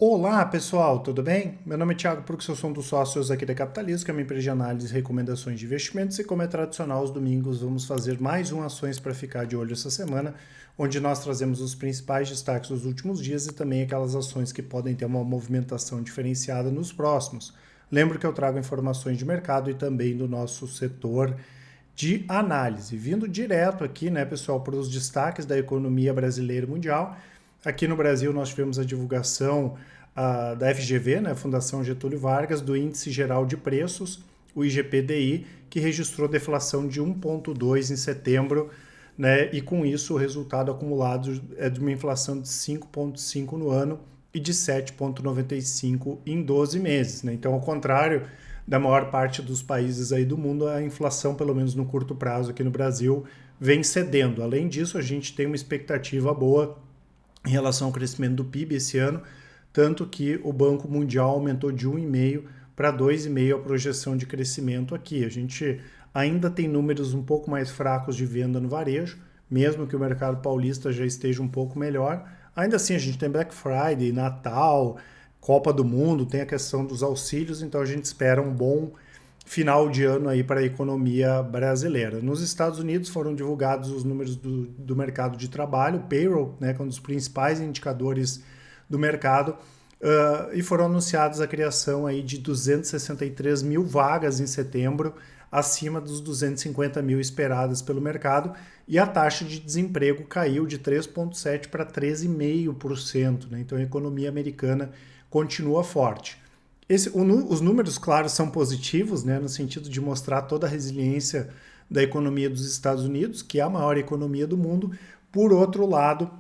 Olá pessoal, tudo bem? Meu nome é Thiago Prux, eu sou um dos sócios aqui da Capitalismo, que é uma empresa de análise e recomendações de investimentos, e como é tradicional aos domingos, vamos fazer mais um Ações para Ficar de Olho essa semana, onde nós trazemos os principais destaques dos últimos dias e também aquelas ações que podem ter uma movimentação diferenciada nos próximos. Lembro que eu trago informações de mercado e também do nosso setor de análise, vindo direto aqui, né, pessoal, para os destaques da economia brasileira e mundial. Aqui no Brasil nós tivemos a divulgação da FGV, né, Fundação Getúlio Vargas, do Índice Geral de Preços, o IGPDI, que registrou deflação de 1,2 em setembro, né, e com isso o resultado acumulado é de uma inflação de 5,5 no ano e de 7,95 em 12 meses. Né? Então, ao contrário da maior parte dos países aí do mundo, a inflação, pelo menos no curto prazo aqui no Brasil, vem cedendo. Além disso, a gente tem uma expectativa boa em relação ao crescimento do PIB esse ano, tanto que o Banco Mundial aumentou de 1,5 para 2,5 a projeção de crescimento aqui. A gente ainda tem números um pouco mais fracos de venda no varejo, mesmo que o mercado paulista já esteja um pouco melhor. Ainda assim, a gente tem Black Friday, Natal, Copa do Mundo, tem a questão dos auxílios, então a gente espera um bom final de ano aí para a economia brasileira. Nos Estados Unidos foram divulgados os números do mercado de trabalho, o payroll, né, que é um dos principais indicadores do mercado, e foram anunciados a criação aí de 263 mil vagas em setembro, acima dos 250 mil esperadas pelo mercado, e a taxa de desemprego caiu de 3,7% para 13,5%. Né? Então a economia americana continua forte. Os números, claro, são positivos, né, no sentido de mostrar toda a resiliência da economia dos Estados Unidos, que é a maior economia do mundo. Por outro lado,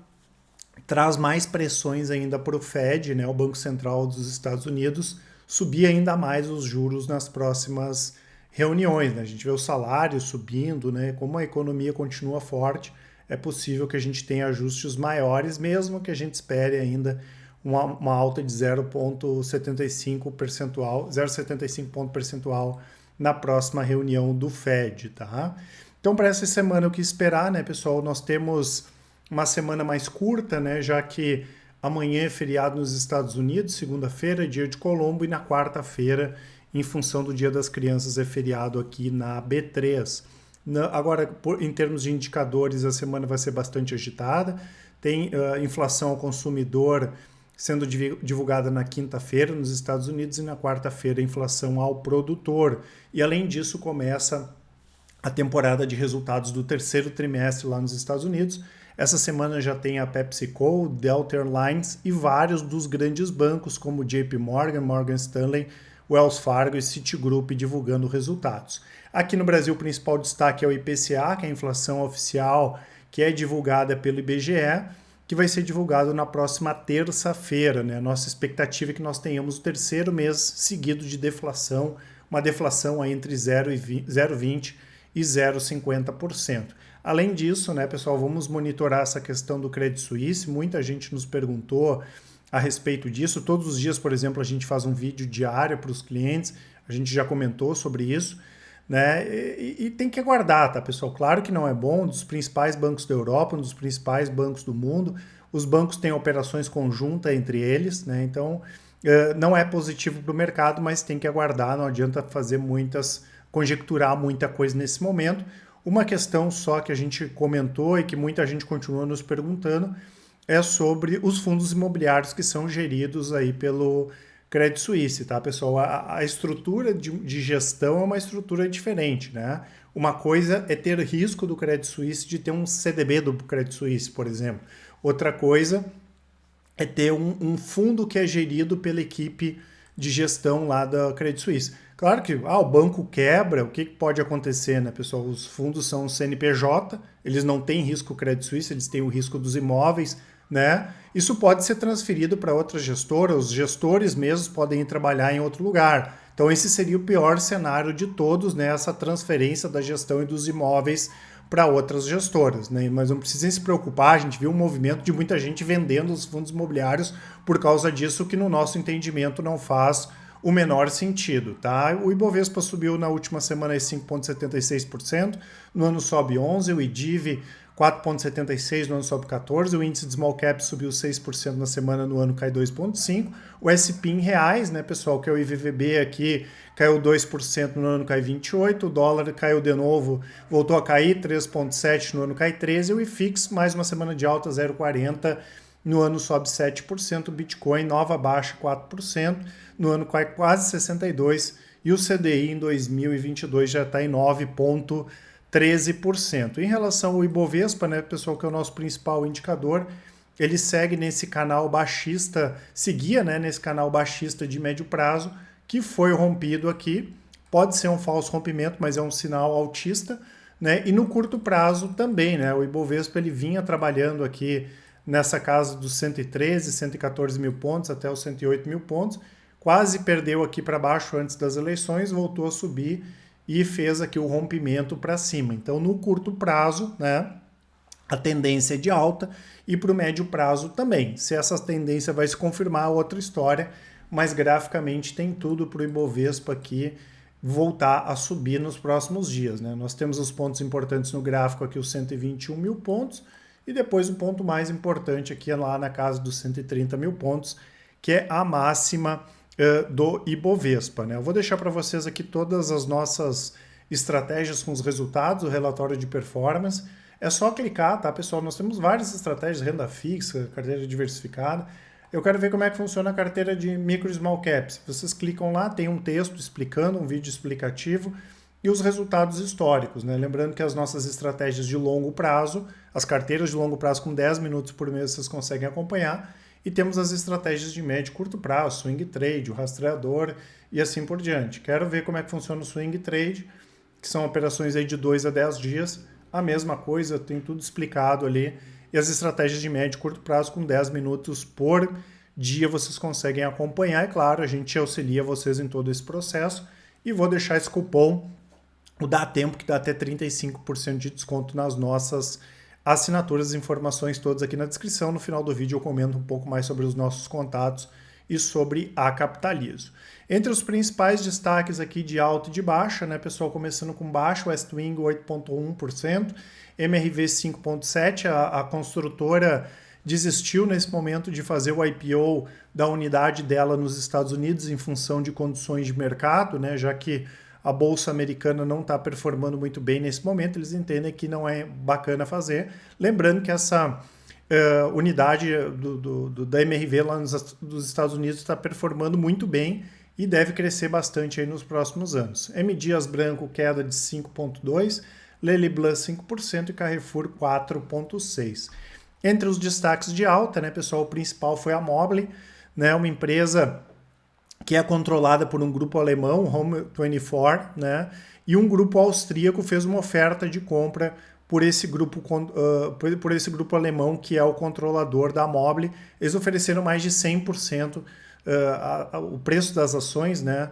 traz mais pressões ainda para o Fed, né, o Banco Central dos Estados Unidos, subir ainda mais os juros nas próximas reuniões. Né? A gente vê o salário subindo, né, como a economia continua forte, é possível que a gente tenha ajustes maiores, mesmo que a gente espere ainda uma alta de 0,75 percentual, 0,75 ponto percentual na próxima reunião do Fed, tá? Então, para essa semana, o que esperar, né, pessoal? Nós temos uma semana mais curta, né, já que amanhã é feriado nos Estados Unidos, segunda-feira é dia de Colombo, e na quarta-feira, em função do Dia das Crianças, é feriado aqui na B3. Agora, em termos de indicadores, a semana vai ser bastante agitada. Tem inflação ao consumidor sendo divulgada na quinta-feira nos Estados Unidos, e na quarta-feira a inflação ao produtor. E além disso, começa a temporada de resultados do terceiro trimestre lá nos Estados Unidos. Essa semana já tem a PepsiCo, Delta Airlines e vários dos grandes bancos, como JP Morgan, Morgan Stanley, Wells Fargo e Citigroup, divulgando resultados. Aqui no Brasil, o principal destaque é o IPCA, que é a inflação oficial, que é divulgada pelo IBGE, que vai ser divulgado na próxima terça-feira. Né? Nossa expectativa é que nós tenhamos o terceiro mês seguido de deflação, uma deflação aí entre 0,20% e 0,50%. Além disso, né, pessoal, vamos monitorar essa questão do Credit Suisse. Muita gente nos perguntou a respeito disso. Todos os dias, por exemplo, a gente faz um vídeo diário para os clientes, a gente já comentou sobre isso. Né? E tem que aguardar, tá, pessoal? Claro que não é bom, um dos principais bancos da Europa, um dos principais bancos do mundo. Os bancos têm operações conjuntas entre eles, né? Então não é positivo para o mercado, mas tem que aguardar, não adianta conjecturar muita coisa nesse momento. Uma questão só que a gente comentou e que muita gente continua nos perguntando é sobre os fundos imobiliários que são geridos aí pelo Credit Suisse, tá, pessoal? A estrutura de gestão é uma estrutura diferente, né? Uma coisa é ter risco do Credit Suisse de ter um CDB do Credit Suisse, por exemplo. Outra coisa é ter um fundo que é gerido pela equipe de gestão lá da Credit Suisse. Claro que o banco quebra, o que pode acontecer, né, pessoal? Os fundos são CNPJ, eles não têm risco Credit Suisse, eles têm o risco dos imóveis, né? Isso pode ser transferido para outra gestora, os gestores mesmos podem ir trabalhar em outro lugar. Então esse seria o pior cenário de todos, né? Essa transferência da gestão e dos imóveis para outras gestoras, né? Mas não precisem se preocupar, a gente viu um movimento de muita gente vendendo os fundos imobiliários por causa disso, que no nosso entendimento não faz o menor sentido, tá? O Ibovespa subiu na última semana 5,76%, no ano sobe 11%, o IDIV 4,76, no ano sobe 14%, o índice de small cap subiu 6% na semana, no ano cai 2,5%, o S&P em reais, né, pessoal, que é o IVVB aqui, caiu 2%, no ano cai 28%, o dólar caiu de novo, voltou a cair 3,7%, no ano cai 13%, e o IFIX, mais uma semana de alta, 0,40%, no ano sobe 7%, o Bitcoin, nova baixa 4%, no ano cai quase 62%, e o CDI em 2022 já está em 9,13%. Em relação ao Ibovespa, né, pessoal, que é o nosso principal indicador, ele segue nesse canal baixista, seguia, né, nesse canal baixista de médio prazo, que foi rompido aqui. Pode ser um falso rompimento, mas é um sinal altista, né? E no curto prazo também, né? O Ibovespa ele vinha trabalhando aqui nessa casa dos 113, 114 mil pontos até os 108 mil pontos, quase perdeu aqui para baixo antes das eleições, voltou a subir e fez aqui o rompimento para cima. Então, no curto prazo, né, a tendência é de alta, e para o médio prazo também. Se essa tendência vai se confirmar, outra história, mas graficamente tem tudo para o Ibovespa aqui voltar a subir nos próximos dias, né? Nós temos os pontos importantes no gráfico aqui, os 121 mil pontos, e depois o ponto mais importante aqui é lá na casa dos 130 mil pontos, que é a máxima do Ibovespa, né? Eu vou deixar para vocês aqui todas as nossas estratégias com os resultados, o relatório de performance. É só clicar, tá, pessoal? Nós temos várias estratégias, renda fixa, carteira diversificada. Eu quero ver como é que funciona a carteira de micro e small caps. Vocês clicam lá, tem um texto explicando, um vídeo explicativo e os resultados históricos, né? Lembrando que as nossas estratégias de longo prazo, as carteiras de longo prazo com 10 minutos por mês vocês conseguem acompanhar, e temos as estratégias de médio e curto prazo, swing trade, o rastreador e assim por diante. Quero ver como é que funciona o swing trade, que são operações aí de 2 a 10 dias, a mesma coisa, tem tudo explicado ali, e as estratégias de médio e curto prazo com 10 minutos por dia vocês conseguem acompanhar, e claro, a gente auxilia vocês em todo esse processo, e vou deixar esse cupom, o Dá Tempo, que dá até 35% de desconto nas nossas assinaturas, informações todas aqui na descrição. No final do vídeo eu comento um pouco mais sobre os nossos contatos e sobre a Capitalizo. Entre os principais destaques aqui de alta e de baixa, né, pessoal, começando com baixo, Westwing 8,1%, MRV 5,7%, a construtora desistiu nesse momento de fazer o IPO da unidade dela nos Estados Unidos em função de condições de mercado, né, já que a Bolsa Americana não está performando muito bem nesse momento, eles entendem que não é bacana fazer. Lembrando que essa unidade da MRV lá nos Estados Unidos está performando muito bem e deve crescer bastante aí nos próximos anos. M. Dias Branco, queda de 5,2%, Lely Blanc 5% e Carrefour 4,6%. Entre os destaques de alta, né, pessoal, o principal foi a Mobile, né, uma empresa que é controlada por um grupo alemão, Home24, né? E um grupo austríaco fez uma oferta de compra por esse grupo alemão, que é o controlador da Mobile. Eles ofereceram mais de 100% o preço das ações, né?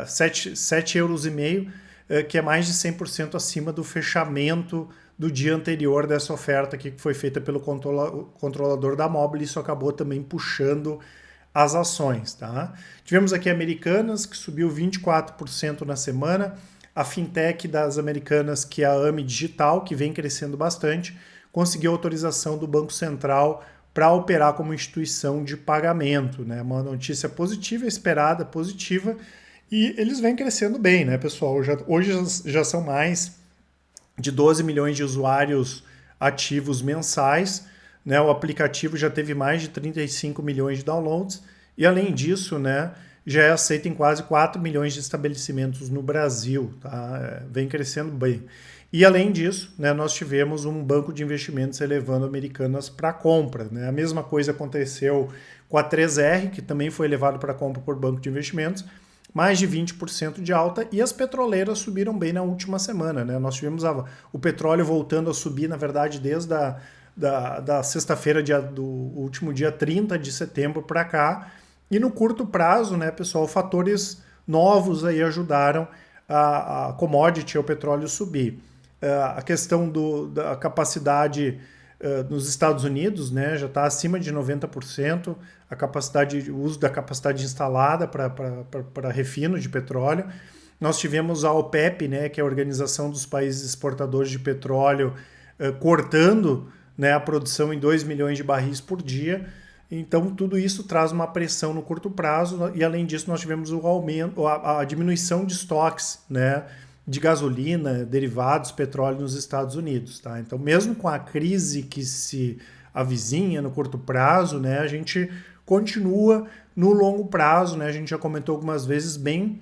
7,5 euros, que é mais de 100% acima do fechamento do dia anterior dessa oferta aqui, que foi feita pelo controlador da Mobile. Isso acabou também puxando as ações, tá? Tivemos aqui Americanas, que subiu 24% na semana, a fintech das Americanas, que é a AME Digital, que vem crescendo bastante, conseguiu autorização do Banco Central para operar como instituição de pagamento, né? Uma notícia positiva, esperada, positiva, e eles vêm crescendo bem, né, pessoal? Hoje já são mais de 12 milhões de usuários ativos mensais, né, o aplicativo já teve mais de 35 milhões de downloads e, além disso, né, já é aceito em quase 4 milhões de estabelecimentos no Brasil. Tá? Vem crescendo bem. E, além disso, né, nós tivemos um banco de investimentos elevando Americanas para compra. Né? A mesma coisa aconteceu com a 3R, que também foi elevado para compra por banco de investimentos, mais de 20% de alta, e as petroleiras subiram bem na última semana. Né? Nós tivemos o petróleo voltando a subir, na verdade, desde da sexta-feira do último dia 30 de setembro para cá, e no curto prazo, né, pessoal, fatores novos aí ajudaram a commodity, o petróleo subir. A questão da capacidade nos Estados Unidos, né, já está acima de 90%, o uso da capacidade instalada para refino de petróleo. Nós tivemos a OPEP, né, que é a Organização dos Países Exportadores de Petróleo, cortando, né, a produção em 2 milhões de barris por dia. Então, tudo isso traz uma pressão no curto prazo e, além disso, nós tivemos o aumento, a diminuição de estoques, né, de gasolina, derivados, petróleo nos Estados Unidos. Tá? Então, mesmo com a crise que se avizinha no curto prazo, né, a gente continua no longo prazo, né, a gente já comentou algumas vezes, bem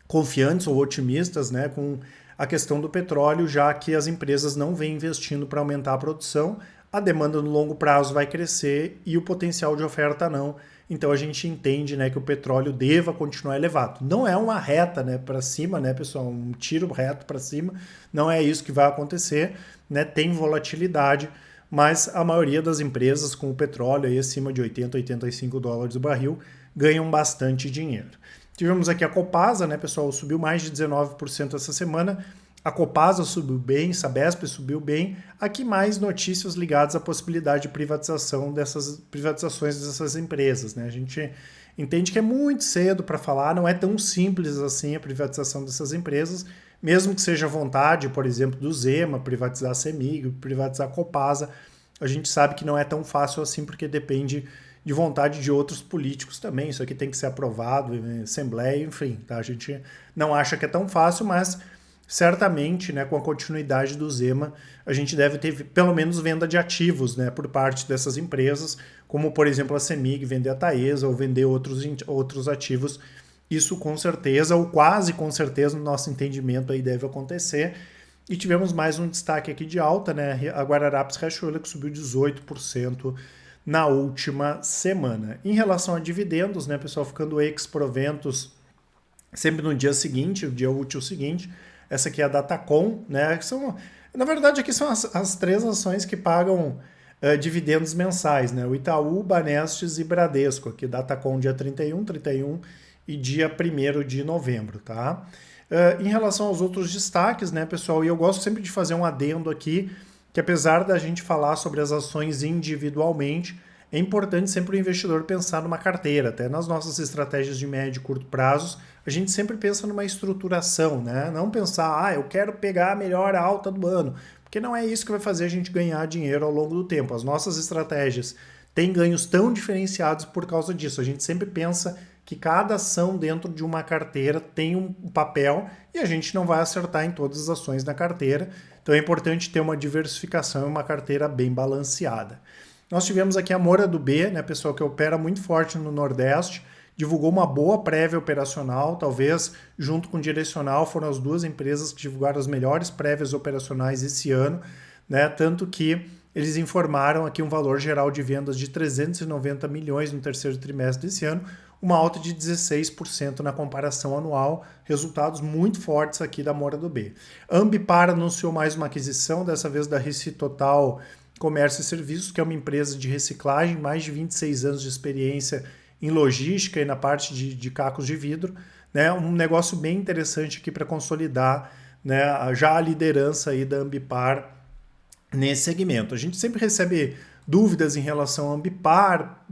confiantes ou otimistas, né, com a questão do petróleo, já que as empresas não vêm investindo para aumentar a produção, a demanda no longo prazo vai crescer e o potencial de oferta não. Então a gente entende, né, que o petróleo deva continuar elevado. Não é uma reta, né, para cima, né, pessoal, um tiro reto para cima, não é isso que vai acontecer, né, tem volatilidade, mas a maioria das empresas com o petróleo aí acima de 80, 85 dólares o barril ganham bastante dinheiro. Tivemos aqui a Copasa, né, pessoal, subiu mais de 19% essa semana. A Copasa subiu bem, Sabesp subiu bem. Aqui mais notícias ligadas à possibilidade de privatizações dessas empresas, né? A gente entende que é muito cedo para falar, não é tão simples assim a privatização dessas empresas, mesmo que seja vontade, por exemplo, do Zema, privatizar a CEMIG, privatizar a Copasa, a gente sabe que não é tão fácil assim, porque depende de vontade de outros políticos também. Isso aqui tem que ser aprovado em Assembleia, enfim, tá? A gente não acha que é tão fácil, mas certamente, né, com a continuidade do Zema, a gente deve ter pelo menos venda de ativos, né, por parte dessas empresas, como, por exemplo, a CEMIG vender a Taesa ou vender outros ativos. Isso com certeza, ou quase com certeza, no nosso entendimento aí deve acontecer. E tivemos mais um destaque aqui de alta, né, a Guararapes Cachoeira, que subiu 18% na última semana. Em relação a dividendos, né, pessoal, ficando ex-proventos sempre no dia seguinte, o dia útil seguinte. Essa aqui é a Datacom, né? Na verdade, aqui são as três ações que pagam dividendos mensais, né? O Itaú, Banestes e Bradesco. Aqui Datacom dia 31 e dia 1º de novembro, tá? Em relação aos outros destaques, né, pessoal, e eu gosto sempre de fazer um adendo aqui, que apesar da gente falar sobre as ações individualmente, é importante sempre o investidor pensar numa carteira. Até nas nossas estratégias de médio e curto prazos, a gente sempre pensa numa estruturação, né? Não pensar, eu quero pegar a melhor alta do ano, porque não é isso que vai fazer a gente ganhar dinheiro ao longo do tempo. As nossas estratégias têm ganhos tão diferenciados por causa disso. A gente sempre pensa que cada ação dentro de uma carteira tem um papel e a gente não vai acertar em todas as ações da carteira. Então é importante ter uma diversificação e uma carteira bem balanceada. Nós tivemos aqui a Moura do B, né, pessoal, que opera muito forte no Nordeste, divulgou uma boa prévia operacional, talvez junto com o Direcional foram as duas empresas que divulgaram as melhores prévias operacionais esse ano, né, tanto que eles informaram aqui um valor geral de vendas de 390 milhões no terceiro trimestre desse ano, uma alta de 16% na comparação anual, resultados muito fortes aqui da Moura do B. A Ambipar anunciou mais uma aquisição, dessa vez da Reci Total Comércio e Serviços, que é uma empresa de reciclagem, mais de 26 anos de experiência em logística e na parte de cacos de vidro, né? Um negócio bem interessante aqui para consolidar, né, já a liderança aí da Ambipar nesse segmento. A gente sempre recebe dúvidas em relação à Ambipar.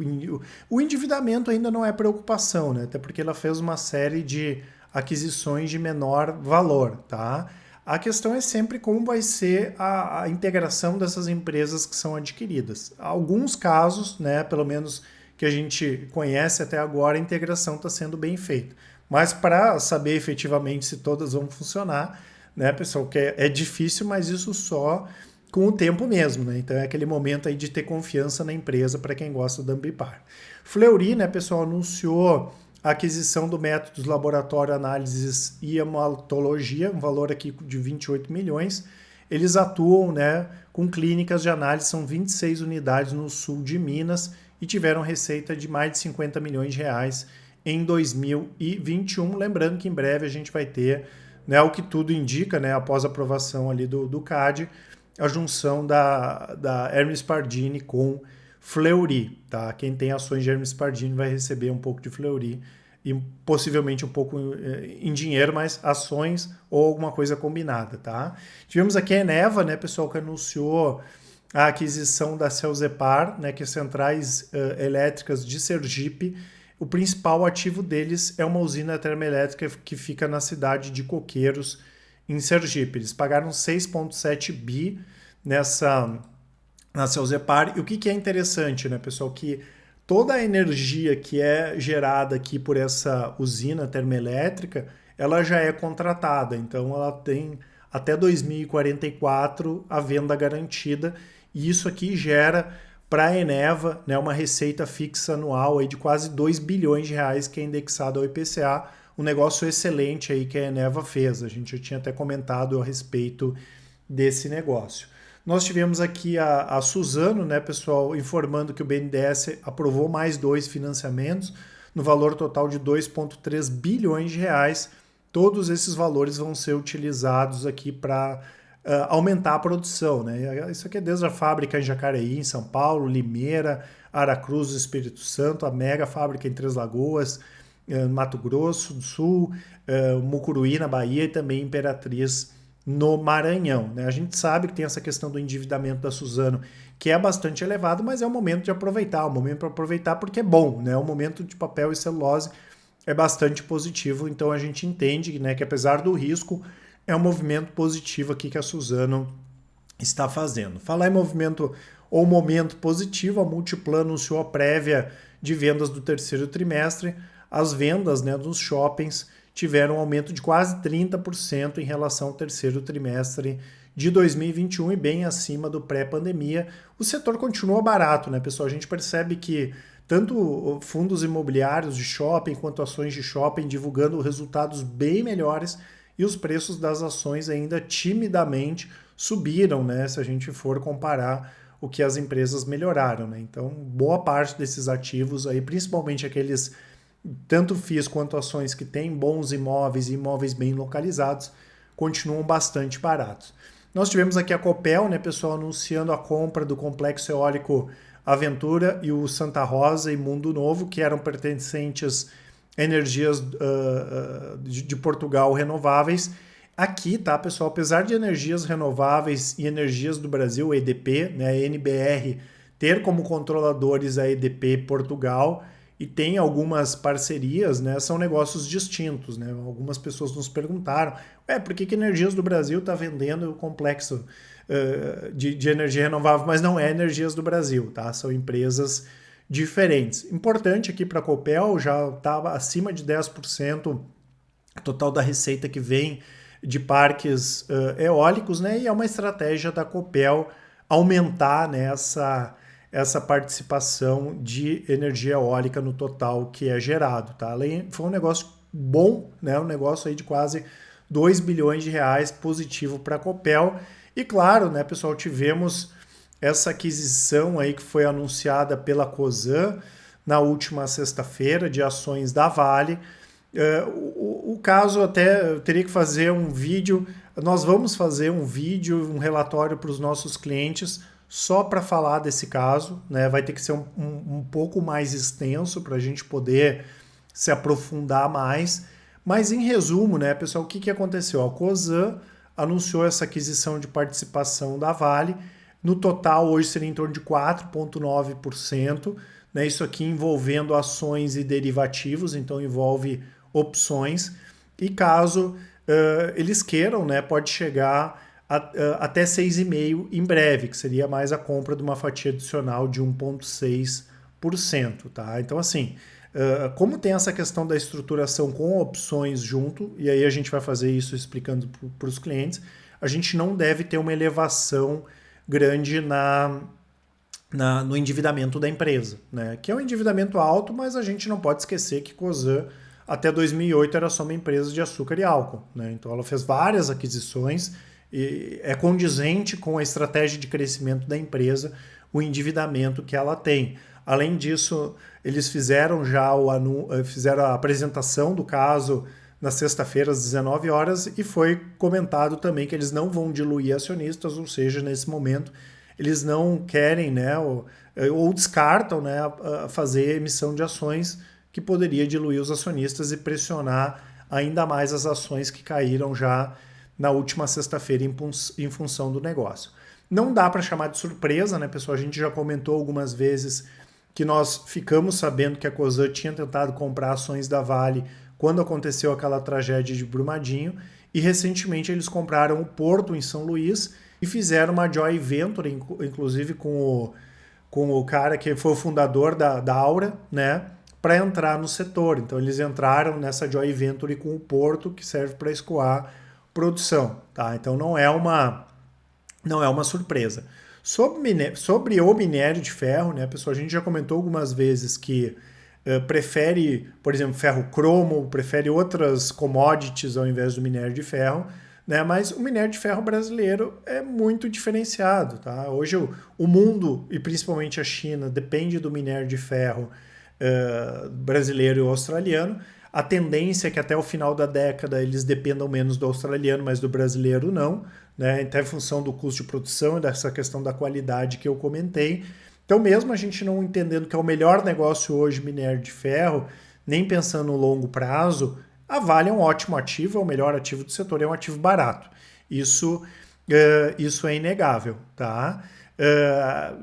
O endividamento ainda não é preocupação, né? Até porque ela fez uma série de aquisições de menor valor, tá? A questão é sempre como vai ser a integração dessas empresas que são adquiridas. Alguns casos, né, pelo menos que a gente conhece até agora, a integração está sendo bem feita. Mas para saber efetivamente se todas vão funcionar, né, pessoal, que é difícil, mas isso só com o tempo mesmo, né? Então é aquele momento aí de ter confiança na empresa para quem gosta da Ambipar. Fleury, né, pessoal, anunciou a aquisição do métodos Laboratório Análises e Hematologia, um valor aqui de 28 milhões. Eles atuam, né, com clínicas de análise, são 26 unidades no sul de Minas e tiveram receita de mais de 50 milhões de reais em 2021. Lembrando que em breve a gente vai ter, né, o que tudo indica, né, após a aprovação ali do CAD, a junção da Hermes Pardini com Fleury, tá? Quem tem ações de Hermes Pardini vai receber um pouco de Fleury e possivelmente um pouco em dinheiro, mas ações ou alguma coisa combinada, tá? Tivemos aqui a Eneva, né, pessoal, que anunciou a aquisição da Celzepar, né, que é Centrais Elétricas de Sergipe. O principal ativo deles é uma usina termoelétrica que fica na cidade de Coqueiros, em Sergipe. Eles pagaram 6,7 bi, na Celzepar. E o que é interessante, né, pessoal, que toda a energia que é gerada aqui por essa usina termoelétrica, ela já é contratada, então ela tem até 2044 a venda garantida, e isso aqui gera para a Eneva, né, uma receita fixa anual aí de quase 2 bilhões de reais, que é indexado ao IPCA, um negócio excelente aí que a Eneva fez. A gente já tinha até comentado a respeito desse negócio. Nós tivemos aqui a Suzano, né, pessoal, informando que o BNDES aprovou mais 2 financiamentos no valor total de 2,3 bilhões de reais. Todos esses valores vão ser utilizados aqui para aumentar a produção, né? Isso aqui é desde a fábrica em Jacareí, em São Paulo, Limeira, Aracruz, Espírito Santo, a mega fábrica em Três Lagoas, Mato Grosso do Sul, Mucuruí na Bahia e também Imperatriz no Maranhão, né? A gente sabe que tem essa questão do endividamento da Suzano, que é bastante elevado, mas é o momento de aproveitar, o momento para aproveitar porque é bom, né? O momento de papel e celulose é bastante positivo, então a gente entende, né, que apesar do risco, é um movimento positivo aqui que a Suzano está fazendo. Falar em movimento ou momento positivo, a Multiplan anunciou a prévia de vendas do terceiro trimestre. As vendas, né, dos shoppings tiveram um aumento de quase 30% em relação ao terceiro trimestre de 2021 e bem acima do pré-pandemia. O setor continua barato, né, pessoal? A gente percebe que tanto fundos imobiliários de shopping quanto ações de shopping divulgando resultados bem melhores e os preços das ações ainda timidamente subiram, né, se a gente for comparar o que as empresas melhoraram, né? Então, boa parte desses ativos aí, principalmente aqueles tanto FIIs quanto ações que têm bons imóveis e imóveis bem localizados, continuam bastante baratos. Nós tivemos aqui a Copel, né, pessoal, anunciando a compra do complexo eólico Aventura e o Santa Rosa e Mundo Novo, que eram pertencentes a energias de Portugal renováveis. Aqui, tá, pessoal, apesar de energias renováveis e energias do Brasil, EDP, né, a NBR, ter como controladores a EDP Portugal, e tem algumas parcerias, né? São negócios distintos, né? Algumas pessoas nos perguntaram, por que Energias do Brasil está vendendo o complexo de energia renovável, mas não é Energias do Brasil, tá? São empresas diferentes. Importante aqui para a Copel, já estava acima de 10% total da receita que vem de parques eólicos, né? E é uma estratégia da Copel aumentar, né, essa participação de energia eólica no total que é gerado, tá? Foi um negócio bom, né? Um negócio aí de quase 2 bilhões de reais positivo para a Copel. E claro, né, pessoal, tivemos essa aquisição aí que foi anunciada pela Cosan na última sexta-feira de ações da Vale. O caso até eu teria que fazer um vídeo, nós vamos fazer um vídeo, um relatório para os nossos clientes só para falar desse caso, né? Vai ter que ser um pouco mais extenso para a gente poder se aprofundar mais. Mas em resumo, né, pessoal, o que aconteceu? A Cosan anunciou essa aquisição de participação da Vale. No total, hoje seria em torno de 4,9%. Né? Isso aqui envolvendo ações e derivativos, então envolve opções. E caso eles queiram, né, pode chegar até 6,5% em breve, que seria mais a compra de uma fatia adicional de 1,6%. Tá? Então, assim, como tem essa questão da estruturação com opções junto, e aí a gente vai fazer isso explicando para os clientes, a gente não deve ter uma elevação grande no endividamento da empresa, né? Que é um endividamento alto, mas a gente não pode esquecer que Cosan até 2008 era só uma empresa de açúcar e álcool, né? Então ela fez várias aquisições e é condizente com a estratégia de crescimento da empresa o endividamento que ela tem. Além disso, eles fizeram já fizeram a apresentação do caso na sexta-feira às 19 horas e foi comentado também que eles não vão diluir acionistas, ou seja, nesse momento eles não querem, né, ou descartam, né, fazer emissão de ações que poderia diluir os acionistas e pressionar ainda mais as ações que caíram já na última sexta-feira em função do negócio. Não dá para chamar de surpresa, né, pessoal? A gente já comentou algumas vezes que nós ficamos sabendo que a Cosan tinha tentado comprar ações da Vale quando aconteceu aquela tragédia de Brumadinho, e recentemente eles compraram o Porto em São Luís e fizeram uma joint venture, inclusive com o cara que foi o fundador da Aura, né, para entrar no setor. Então eles entraram nessa joint venture com o Porto, que serve para escoar produção, tá? Então não é uma surpresa. Sobre o minério de ferro, né, pessoal, a gente já comentou algumas vezes que prefere, por exemplo, ferro cromo, prefere outras commodities ao invés do minério de ferro, né? Mas o minério de ferro brasileiro é muito diferenciado, tá? Hoje o mundo, e principalmente a China, depende do minério de ferro brasileiro e australiano. A tendência é que até o final da década eles dependam menos do australiano, mas do brasileiro não, né? Até em função do custo de produção e dessa questão da qualidade que eu comentei. Então, mesmo a gente não entendendo que é o melhor negócio hoje minério de ferro, nem pensando no longo prazo, a Vale é um ótimo ativo, é o melhor ativo do setor, é um ativo barato. Isso é inegável, tá?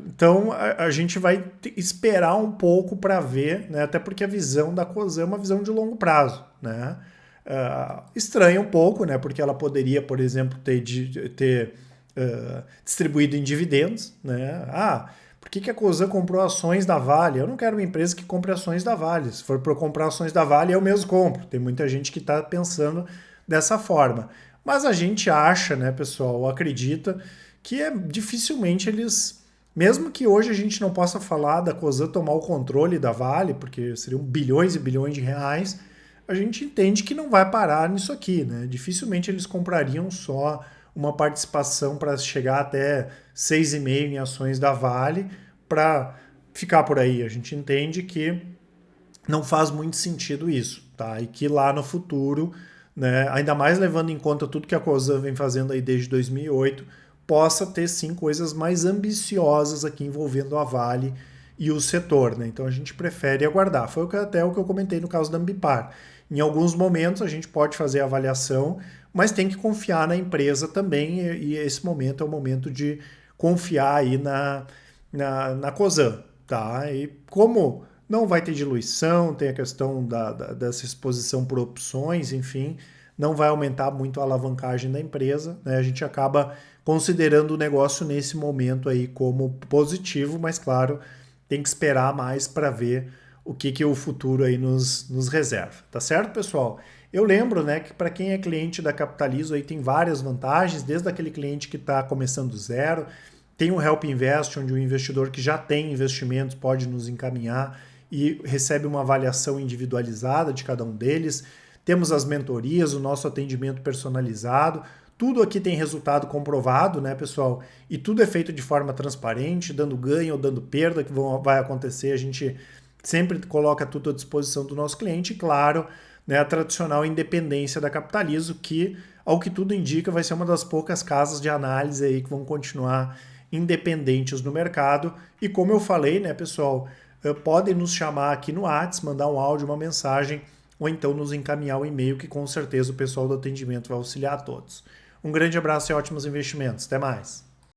Então, a gente vai esperar um pouco para ver, né? Até porque a visão da Cosan é uma visão de longo prazo, né? Estranha um pouco, né? Porque ela poderia, por exemplo, ter distribuído em dividendos, né? Por que a Cosan comprou ações da Vale? Eu não quero uma empresa que compre ações da Vale. Se for para eu comprar ações da Vale, eu mesmo compro. Tem muita gente que está pensando dessa forma. Mas a gente acha, né, pessoal, acredita que dificilmente eles... Mesmo que hoje a gente não possa falar da Cosan tomar o controle da Vale, porque seriam bilhões e bilhões de reais, a gente entende que não vai parar nisso aqui, né? Dificilmente eles comprariam só uma participação para chegar até 6,5 em ações da Vale para ficar por aí. A gente entende que não faz muito sentido isso, tá? E que lá no futuro, né, ainda mais levando em conta tudo que a Cosan vem fazendo aí desde 2008, possa ter sim coisas mais ambiciosas aqui envolvendo a Vale e o setor, né? Então a gente prefere aguardar. Foi até o que eu comentei no caso da Ambipar. Em alguns momentos a gente pode fazer a avaliação, mas tem que confiar na empresa também, e esse momento é o momento de confiar aí na Cosan, tá? E como não vai ter diluição, tem a questão dessa exposição por opções, enfim, não vai aumentar muito a alavancagem da empresa, né? A gente acaba considerando o negócio nesse momento aí como positivo, mas claro, tem que esperar mais para ver o que o futuro aí nos reserva, tá certo, pessoal? Eu lembro, né, que para quem é cliente da Capitalizo aí tem várias vantagens, desde aquele cliente que está começando do zero, tem o Help Invest, onde o investidor que já tem investimentos pode nos encaminhar e recebe uma avaliação individualizada de cada um deles. Temos as mentorias, o nosso atendimento personalizado, tudo aqui tem resultado comprovado, né, pessoal? E tudo é feito de forma transparente, dando ganho ou dando perda, que vai acontecer, a gente sempre coloca tudo à disposição do nosso cliente, e claro, né, a tradicional independência da Capitalizo, que, ao que tudo indica, vai ser uma das poucas casas de análise aí que vão continuar independentes no mercado. E como eu falei, né, pessoal, podem nos chamar aqui no WhatsApp, mandar um áudio, uma mensagem, ou então nos encaminhar o e-mail, que com certeza o pessoal do atendimento vai auxiliar a todos. Um grande abraço e ótimos investimentos. Até mais!